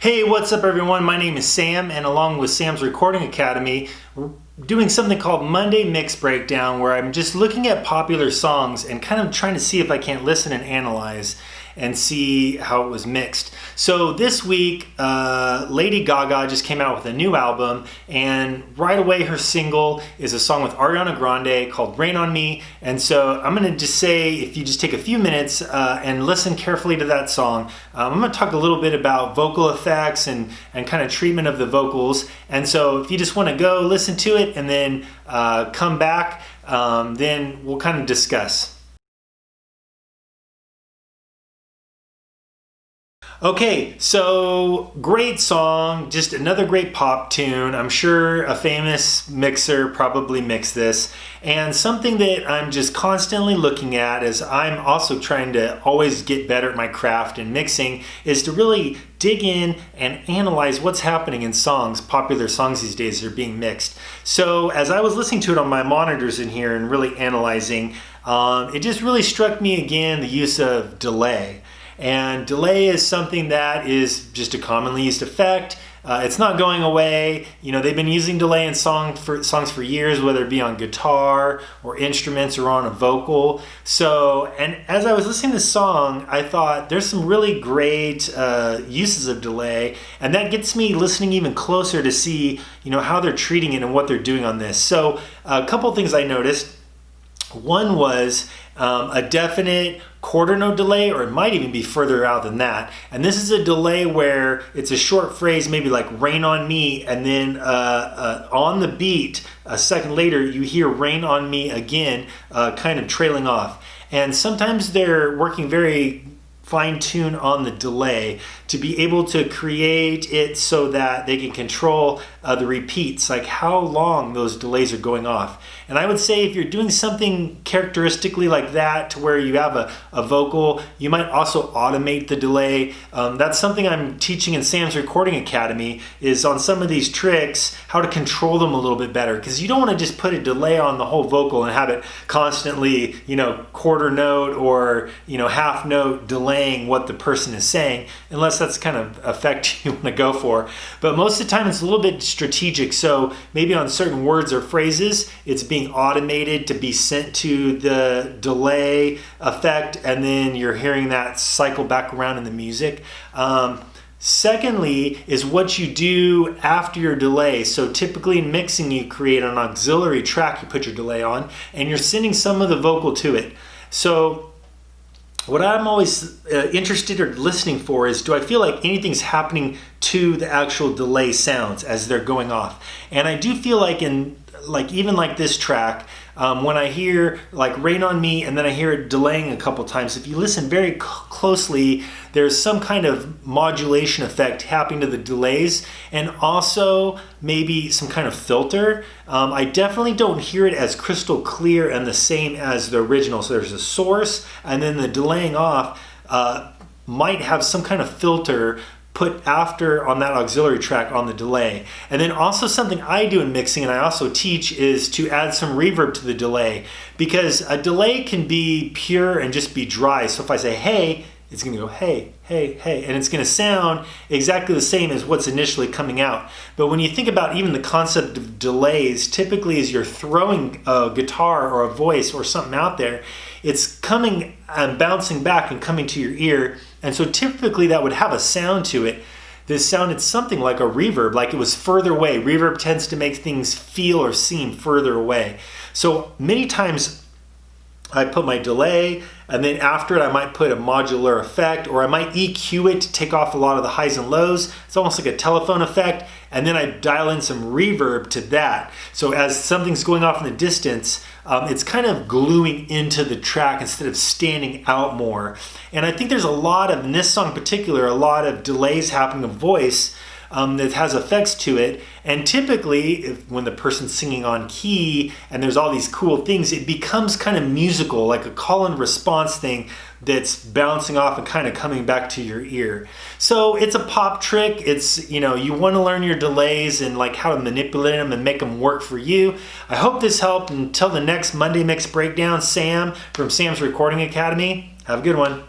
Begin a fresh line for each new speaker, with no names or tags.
Hey, what's up everyone? My name is Sam, and along with Sam's Recording Academy, we're doing something called Monday Mix Breakdown, where I'm just looking at popular songs and kind of trying to see if I can't listen and analyze and see how it was mixed. So this week, Lady Gaga just came out with a new album, and right away her single is a song with Ariana Grande called Rain on Me. And so I'm gonna just say, if you just take a few minutes and listen carefully to that song, I'm gonna talk a little bit about vocal effects and kind of treatment of the vocals. And so if you just wanna go listen to it and then come back, then we'll kind of discuss. Okay, so great song, just another great pop tune. I'm sure a famous mixer probably mixed this, and something that I'm just constantly looking at as I'm also trying to always get better at my craft in mixing is to really dig in and analyze what's happening in songs. Popular songs these days are being mixed. So as I was listening to it on my monitors in here and really analyzing, it just really struck me again the use of delay. And delay is something that is just a commonly used effect. It's not going away. You know, they've been using delay in songs for years, whether it be on guitar or instruments or on a vocal. So, and as I was listening to this song, I thought there's some really great uses of delay, and that gets me listening even closer to see, you know, how they're treating it and what they're doing on this. So, a couple things I noticed. One was a definite quarter note delay, or it might even be further out than that. And this is a delay where it's a short phrase, maybe like rain on me, and then on the beat, a second later, you hear rain on me again, kind of trailing off. And sometimes they're working very fine-tune on the delay to be able to create it so that they can control the repeats, like how long those delays are going off. And I would say if you're doing something characteristically like that to where you have a vocal, you might also automate the delay. That's something I'm teaching in Sam's Recording Academy, is on some of these tricks, how to control them a little bit better, because you don't want to just put a delay on the whole vocal and have it constantly, you know, quarter note or, you know, half note delaying what the person is saying, unless that's kind of effect you want to go for. But most of the time it's a little bit strategic. So maybe on certain words or phrases, it's being automated to be sent to the delay effect, and then you're hearing that cycle back around in the music. Secondly is what you do after your delay. So typically in mixing, you create an auxiliary track you put your delay on, and you're sending some of the vocal to it. So what I'm always interested or listening for is, do I feel like anything's happening to the actual delay sounds as they're going off? And I do feel like even like this track, when I hear like rain on me and then I hear it delaying a couple times, if you listen very closely, there's some kind of modulation effect happening to the delays, and also maybe some kind of filter. I definitely don't hear it as crystal clear and the same as the original. So there's a source, and then the delaying off might have some kind of filter put after on that auxiliary track on the delay. And then also something I do in mixing, and I also teach, is to add some reverb to the delay, because a delay can be pure and just be dry. So if I say hey, it's going to go hey, hey, hey, and it's going to sound exactly the same as what's initially coming out. But when you think about even the concept of delays, typically as you're throwing a guitar or a voice or something out there, it's coming and bouncing back and coming to your ear. And so typically that would have a sound to it. This sounded something like a reverb, like it was further away. Reverb tends to make things feel or seem further away. So many times I put my delay, and then after it I might put a modular effect, or I might EQ it to take off a lot of the highs and lows. It's almost like a telephone effect, and then I dial in some reverb to that. So as something's going off in the distance, it's kind of gluing into the track instead of standing out more. And I think there's a lot of, in this song in particular, a lot of delays happening of voice that has effects to it. And typically, when the person's singing on key and there's all these cool things, it becomes kind of musical, like a call and response thing that's bouncing off and kind of coming back to your ear. So it's a pop trick. It's, you know, you want to learn your delays and like how to manipulate them and make them work for you. I hope this helped. Until the next Monday Mix Breakdown, Sam from Sam's Recording Academy. Have a good one.